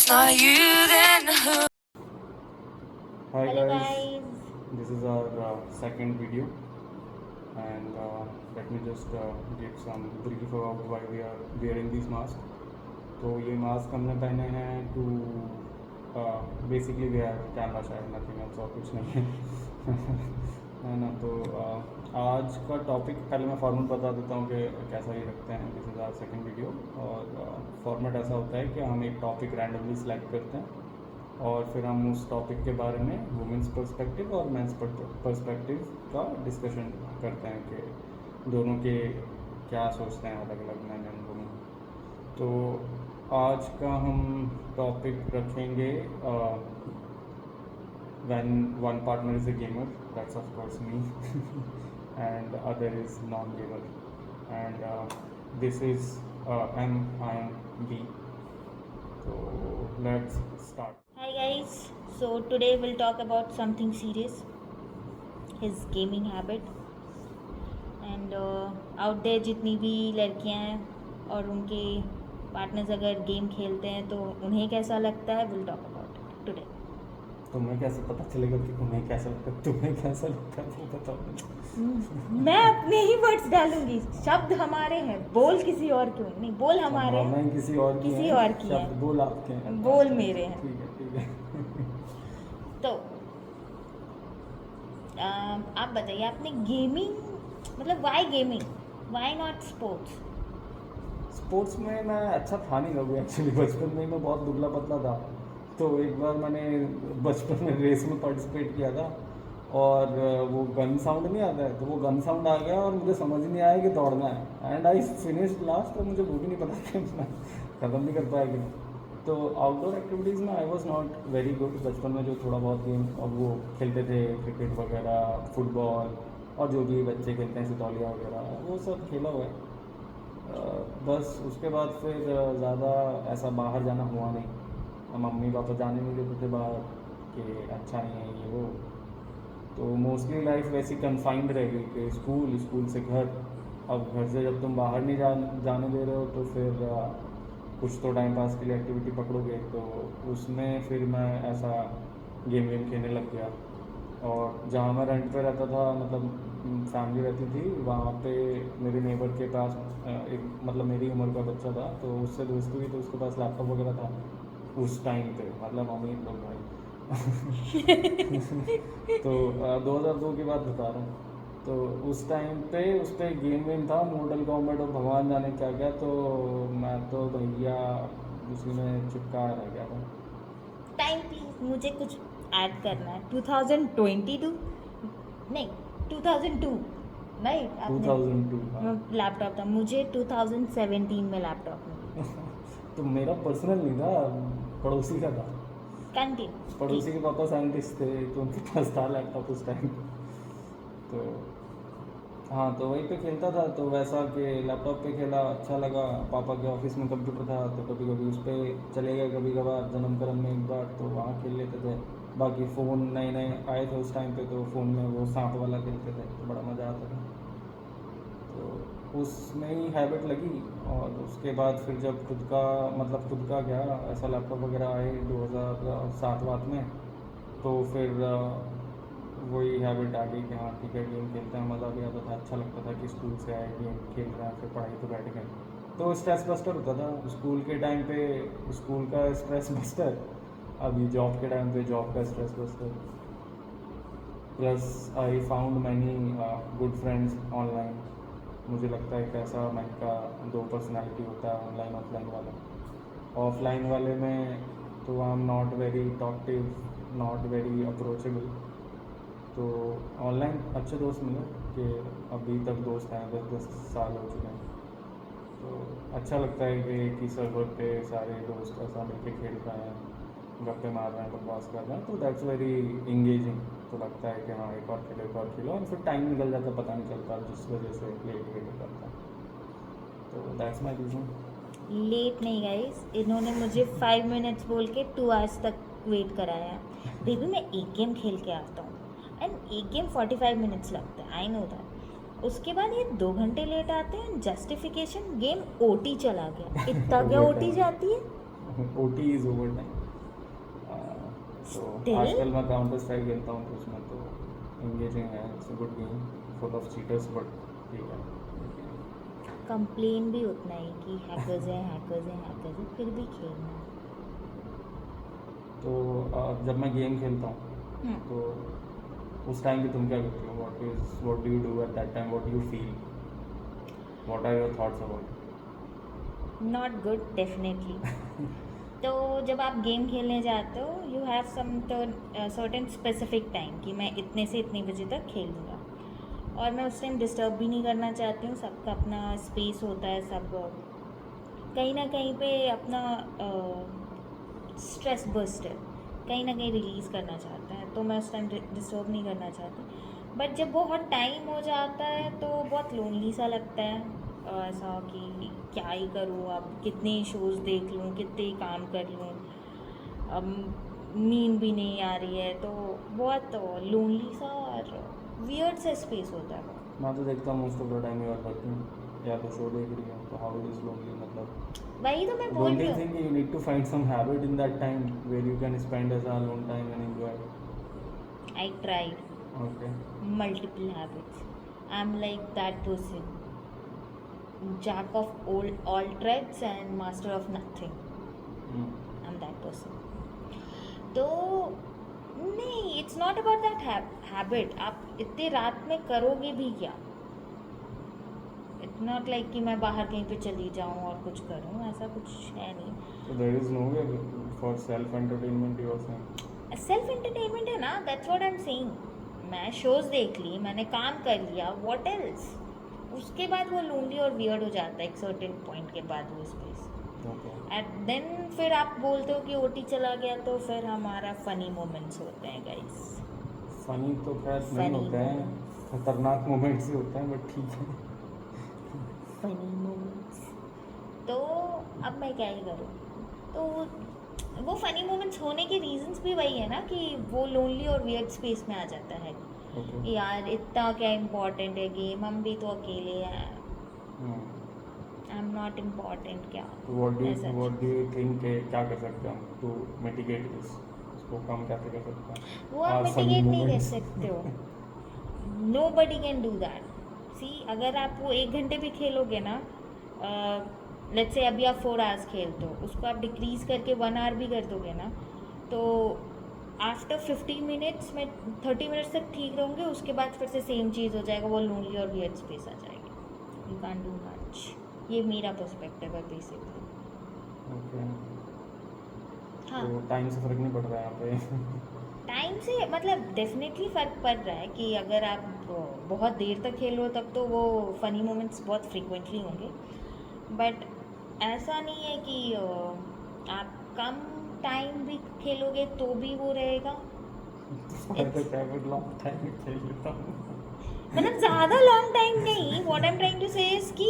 it's not you, then who? Hi Hello guys, guys. this is our second video, and let me just give some brief about why we are wearing these masks. तो ये mask हमने पहने हैं to basically we are camera शायद nothing else और कुछ नहीं है है ना। तो आज का टॉपिक पहले मैं फॉर्मेट बता देता हूँ कि कैसा ये रखते हैं। This is our second video और फॉर्मेट ऐसा होता है कि हम एक टॉपिक रैंडमली सेलेक्ट करते हैं और फिर हम उस टॉपिक के बारे में वुमेंस पर्सपेक्टिव और मेंस पर्सपेक्टिव का डिस्कशन करते हैं कि दोनों के क्या सोचते हैं अलग अलग मैन एंड वुमेन। तो आज का हम टॉपिक रखेंगे when one partner is a gamer, that's of course me and other is non-gamer, and this is I am B. So let's start. Hi guys. So today we'll talk about something serious. His gaming habit. And out there जितनी भी लड़कियां हैं और उनके partners अगर game खेलते हैं तो उन्हें कैसा लगता है, we'll talk about it today. तुम्हें कैसे पता चलेगा कि उन्हें कैसा लगता है, तुम्हें कैसा लगता है वो बताओ। मैं अपने ही वर्ड्स डालूंगी, शब्द हमारे हैं, बोल किसी और क्यों नहीं, बोल हमारे हैं, मैं किसी और की किसी हैं, और की शब्द हैं, बोल आपके हैं, बोल मेरे हैं। ठीक है तो आप बताइए, आपने गेमिंग मतलब why gaming, why not sports? Sports में मैं अच्छा था नहीं कभी एक्चुअली। बचपन में मैं बहुत दुबला पतला था। तो एक बार मैंने बचपन में रेस में पार्टिसिपेट किया था और वो गन साउंड नहीं आता है, तो वो गन साउंड आ गया और मुझे समझ नहीं आया कि दौड़ना है, एंड आई फिनिश्ड लास्ट। और मुझे वो भी नहीं पता कि मैं ख़त्म नहीं कर पाया कि नहीं। तो आउटडोर एक्टिविटीज़ में I was not very good. बचपन में जो थोड़ा बहुत गेम और वो खेलते थे, क्रिकेट वगैरह, फुटबॉल और जो भी बच्चे खेलते हैं सितौलिया वगैरह, वो सब खेला हुआ है। बस उसके बाद फिर ज़्यादा ऐसा बाहर जाना हुआ नहीं। मम्मी पापा जाने नहीं देते थे बाहर कि अच्छा नहीं है ये वो। तो मोस्टली लाइफ वैसी कन्फाइंड रह गई कि स्कूल से घर। अब घर से जब तुम बाहर नहीं जाने दे रहे हो तो फिर कुछ तो टाइम पास के लिए एक्टिविटी पकड़ोगे। तो उसमें फिर मैं ऐसा गेम खेलने लग गया। और जहाँ मैं रेंट पे रहता था, मतलब फैमिली रहती थी, वहाँ पे मेरे नेबर के पास एक मतलब मेरी उम्र का बच्चा था, तो उससे दोस्ती हुई। तो उसके पास लैपटॉप वगैरह था उस टाइम पे, मतलब अमीर लोग भाई तो 2002 की बात बता रहा हूँ। तो उस टाइम पे उस पर गेम था, मॉडल कॉम्बैट और भगवान जाने क्या क्या। तो मैं तो भैया उसी में चिपका रह गया था। टाइम प्लीज, मुझे कुछ ऐड करना है। 2022 नहीं, 2002 नहीं, 2002 लैपटॉप था मुझे 2017 में लैपटॉप मिला। तो मेरा पर्सनल नहीं था, पड़ोसी का था। कंटिन्यू। पड़ोसी के पापा साइंटिस्ट थे तो उनके पास था लैपटॉप उस टाइम। तो हाँ, तो वहीं पे खेलता था। तो वैसा कि लैपटॉप पे खेला, अच्छा लगा। पापा के ऑफिस में कंप्यूटर था तो कभी कभी उस पर चले गए, कभी कभार जन्मकरम में एक बार, तो वहाँ खेल लेते थे। बाकी फ़ोन नए नए आए थे उस टाइम पे, तो फ़ोन में वो सांप वाला खेलते थे, तो बड़ा मज़ा आता था। तो उसमें ही हैबिट लगी। और उसके बाद फिर जब खुद का क्या ऐसा लैपटॉप वगैरह आए 2007 वात में, तो फिर वही हैबिट आ गई कि हाँ ठीक है, गेम खेलते हैं, मज़ा भी आता था, अच्छा लगता था कि स्कूल से आए गेम खेल रहे हैं, फिर पढ़ाई तो बैठ गए। तो स्ट्रेस बस्टर होता था स्कूल के टाइम पे, स्कूल का स्ट्रेस बस्टर। अभी जॉब के टाइम पे जॉब का stress buster. Plus I found many good friends online. मुझे लगता है कि ऐसा मैन का दो पर्सनैलिटी होता है, ऑनलाइन ऑफलाइन वाला। ऑफलाइन वाले में तो I am not very talkative, not very approachable. तो ऑनलाइन अच्छे दोस्त मिले कि अभी तक दोस्त हैं, 10 साल हो चुके हैं। तो अच्छा लगता है कि एक ही सर्वर पे सारे दोस्त ऐसा मिलके खेल रहे हैं, गप्पे मार रहे हैं, बकवास कर रहे हैं। तो दैट्स वेरी इंगेजिंग। तो लगता है कि हाँ एक और खेलो और फिर टाइम निकल जाता है, पता नहीं चलता, जिस वजह से लेट हो जाता है। तो दैट्स माई रीज़न। लेट नहीं गाइस, इन्होंने मुझे 5 मिनट्स बोल के 2 आवर्स तक वेट कराया। बेबी मैं एक गेम खेल के आता हूँ, एंड एक गेम 45 मिनट्स लगता है, आई नो दैट। उसके बाद ये 2 घंटे लेट आते हैं, जस्टिफिकेशन गेम ओटी चला गया। इतना क्या ओटी जाती है? OT is over time. तो Still? आजकल मैं काउंटर स्ट्राइक खेलता हूँ तो उसमें तो एंगेजिंग है, it's a good game, full of cheaters, but ठीक है। कंप्लेन भी उतना ही कि हैकर्स हैं हैकर्स हैं हैकर्स हैं, फिर भी खेलना है। तो जब मैं गेम खेलता हूँ हम्म, तो उस टाइम भी तुम क्या करते हो? What do you do at that time? What do you feel? What are your thoughts about? Not good definitely. तो जब आप गेम खेलने जाते हो you have some certain specific time कि मैं इतने से इतने बजे तक खेलूँगा, और मैं उस टाइम डिस्टर्ब भी नहीं करना चाहती हूँ। सबका अपना स्पेस होता है, सब कहीं ना कहीं पे अपना स्ट्रेस बस्ट है, कहीं ना कहीं रिलीज़ करना चाहते हैं, तो मैं उस टाइम डिस्टर्ब नहीं करना चाहती। बट जब बहुत टाइम हो जाता है तो बहुत लोनली सा लगता है, ऐसा कि क्या ही करूँ अब, कितने शोज़ देख लूँ, कितने काम कर लूँ, अब नींद भी नहीं आ रही है, तो बहुत लोनली सा और वियर्ड सा स्पेस होता है। मैं तो देखता हूँ most of the time you are working या तो शो देख रही हो, तो हाउ इज लोनली? मतलब वही तो मैं बोल डोंट रही यू हूँ। Think you need to find some habit in that time where you can spend as alone time and enjoy? I tried okay. multiple habits. I'm like that person, jack of all trades and master of nothing. I'm that person. तो नहीं, it's not about that habit. आप इतने रात में करोगे भी क्या? It's not like कि मैं बाहर कहीं पे चली जाऊँ और कुछ करूँ, ऐसा कुछ है नहीं। So there is no way for self entertainment you are saying? Self entertainment है ना, that's what I am saying. मैं शोज देख ली, मैंने काम कर लिया, व्हाट एल्स? उसके बाद वो लोनली और वियर्ड हो जाता है एक सर्टेन पॉइंट के बाद वो स्पेस। Okay. एट देन फिर आप बोलते हो कि ओटी चला गया, तो फिर हमारा फनी मोमेंट्स होते हैं गाइस। फनी तो खैर नहीं Funny होते हैं, moments. खतरनाक मोमेंट्स ही होते हैं, बट ठीक है। Funny moments. तो अब मैं क्या ही करूँ? तो वो फनी मोमेंट्स होने के रीजंस भी वही है ना, कि वो लोनली और वियर्ड स्पेस में आ जाता है। Okay. यार इतना क्या इम्पोर्टेंट है गेम, हम भी तो अकेले हैं, आई एम नॉट इम्पोर्टेंट क्या? तो what ऐसा do you think कि क्या कर सकते हैं हम टू mitigate this? इसको कम कैसे कर सकते हैं? वो आप Our funny मिटिगेट नहीं कर moments. सकते हो। Nobody can do that. See, अगर आप वो 1 घंटे भी खेलोगे ना, लेट्स से अभी आप 4 आवर्स खेलते हो, उसको आप डिक्रीज करके 1 आवर भी कर दोगे ना, तो आफ्टर 50 मिनट्स में 30 मिनट्स तक ठीक रहोगे, उसके बाद फिर से सेम चीज़ हो जाएगा, वो लोनली और वियर्ड स्पेस आ जाएगी। You can do much. ये मेरा पर्सपेक्टिव है बेसिकली। Okay. हाँ, तो टाइम से फर्क नहीं पड़ रहा है यहाँ पे? टाइम से मतलब डेफिनेटली फ़र्क पड़ रहा है कि अगर आप बहुत देर तक खेल रहे हो तब तो वो फ़नी मोमेंट्स बहुत फ्रीक्वेंटली होंगे, बट ऐसा नहीं है कि आप कम टाइम भी खेलोगे तो भी वो रहेगा। मैं तो बहुत लॉन्ग टाइम में खेल लेता हूँ। मतलब ज़्यादा लॉन्ग टाइम नहीं। What I am trying to say is कि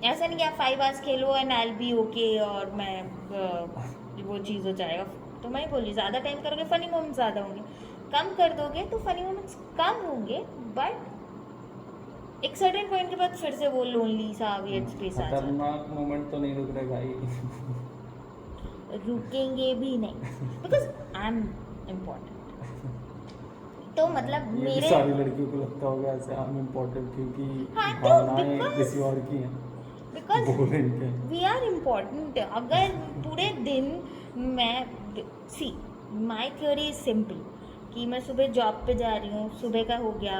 ऐसा नहीं कि आप 5 आवर्स खेलो and I will be okay और मैं वो चीज़ हो जाएगा। तो मैं बोली ज़्यादा टाइम करोगे फ़नी मोमेंट्स ज़्यादा होंगे, कम कर दोगे तो फ़नी मोमेंट्स कम होंगे, बट एक सर्टेन पॉइंट के बाद फिर से वो लोनली सा वियर्ड स्पेस आ जाता खतरनाक मोमेंट तो नहीं रुक रहे भाई। है। रुकेंगे भी नहीं, बिकॉज आई एम इम्पोर्टेंट। तो मतलब ये भी मेरे सारी लड़कियों को लगता होगा ऐसे हम इम्पोर्टेंट, क्योंकि हाँ, तो भावनाएं because- किसी और की हैं, बिकॉज बोलेंगे के। We are important. अगर पूरे दिन मैं see, my theory is simple कि मैं सुबह जॉब पे जा रही हूँ, सुबह का हो गया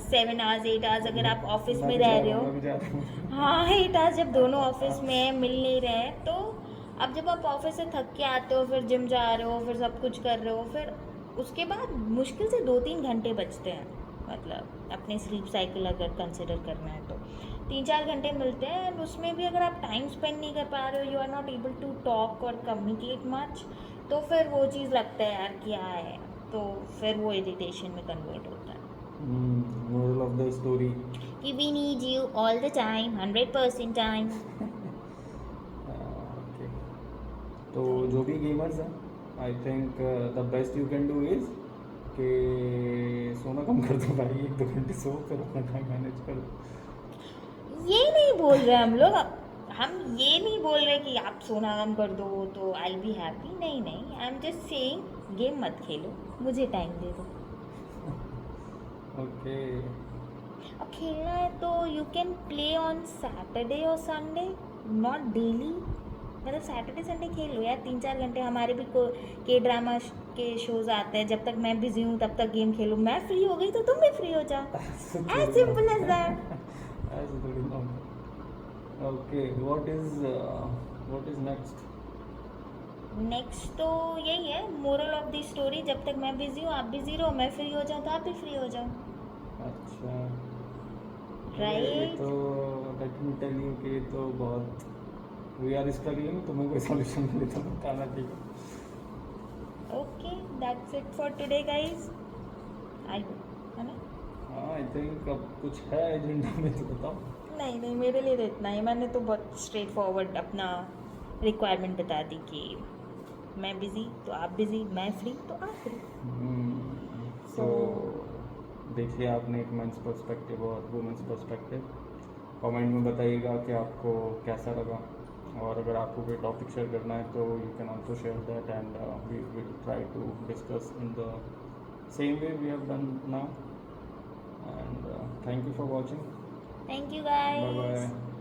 7 आवर्स 8 आवर्स, अगर आप ऑफिस में रह रहे हो, मैं भी जा रहा हूँ। हाँ 8 आवर्स, जब दोनों ऑफिस में हैं, मिल नहीं रहे हैं, तो अब जब आप ऑफिस से थक के आते हो, फिर जिम जा रहे हो, फिर सब कुछ कर रहे हो, फिर उसके बाद मुश्किल से 2-3 घंटे बचते हैं, मतलब अपने स्लीप साइकिल अगर कंसिडर करना है तो 3-4 घंटे मिलते हैं, एंड उसमें भी अगर आप टाइम स्पेंड नहीं कर पा रहे हो, you are not able to talk और कम्युनिकेट मच, तो फिर वो चीज़ लगता है यार क्या है, तो फिर वो इरिटेशन में कन्वर्ट होता है मोरल ऑफ द स्टोरी, कि we need you all the time, 100% time. Okay. तो जो भी गेमर्स हैं, I think the best you can do is कि सोना कम कर दो भाई, 1-2 घंटे सो, फिर अपना टाइम मैनेज करो। ये नहीं बोल रहे हम लोग, हम ये नहीं बोल रहे कि आप सोना कम कर दो तो आई बी हैप्पी, नहीं नहीं, I am just saying game मत खेलो, मुझे टाइम दे दो। ओके। और खेलना है तो you can play on Saturday और संडे, नॉट डेली। मतलब सैटरडे संडे खेल लो यार, 3-4 घंटे। हमारे भी के ड्रामा के शोज आते हैं, जब तक मैं बिजी हूँ तब तक गेम खेलो, मैं फ्री हो गई तो तुम भी फ्री हो जाओ, एज सिंपल एज दैट। ऐसे थोड़ी ना। Okay, what is next? Next तो यही है, मोरल ऑफ द स्टोरी, जब तक मैं बिजी हूँ आप बिजी रहो, मैं फ्री हो जाऊँ तो आप भी फ्री हो जाओ, अच्छा, ये राइट? तो लेट मी टेल यू कि तो बहुत वी आर स्ट्रगलिंग, तुम्हें कोई सॉल्यूशन मिले तो बताना, ठीक है? Okay, that's it for today guys, I hope, है ना? हाँ, आई थिंक अब कुछ है एजेंडा में तो बताओ। नहीं नहीं, मेरे लिए तो इतना ही, मैंने तो बहुत स्ट्रेट फॉरवर्ड अपना रिक्वायरमेंट बता दी कि मैं बिज़ी तो आप बिज़ी, मैं फ्री तो आप फ्री। तो देखिए, आपने एक मेंस पर्सपेक्टिव और वुमेंस पर्सपेक्टिव, कमेंट में बताइएगा कि आपको कैसा लगा, और अगर आपको कोई टॉपिक शेयर करना है तो you can also share that and we will try to discuss in the same way we have done now, and thank you for watching. Thank you bye guys. Bye.